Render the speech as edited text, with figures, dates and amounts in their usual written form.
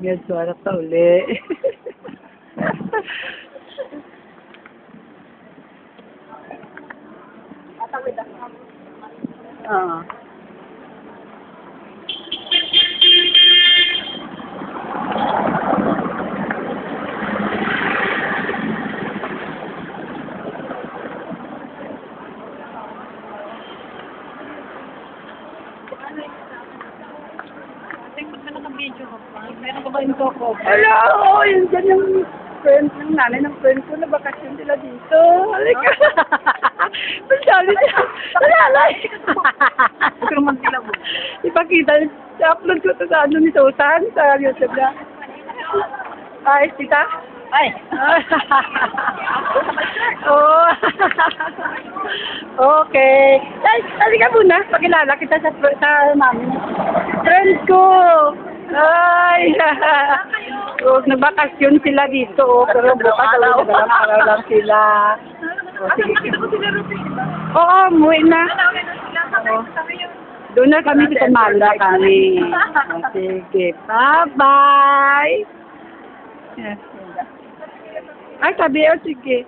Medyo harap pa uli. Oo. Meron ka ba yung koko? Hello! Yun dyan yung friend ng nanay ng friend ko na bakasyon sila dito. Halika! Masyali siya. Nalalay! Ikaw naman sila mo. Ipakita. I-upload ko ito sa ano ni Susan sa YouTube na. Ay, tita? Ay! Oh. Okay. Ay, halika muna. Pakilala kita sa mami. Friend ko. Ay. Oh, nagbakasyon sila dito. Oh, pero bukas dalang araw lang sila. Oh, sige. Oo, umuwi na. Oh. Doon na kami sa Manda kami. Oh, sige. Bye-bye. Yes. Ay, sabi, oh, sige.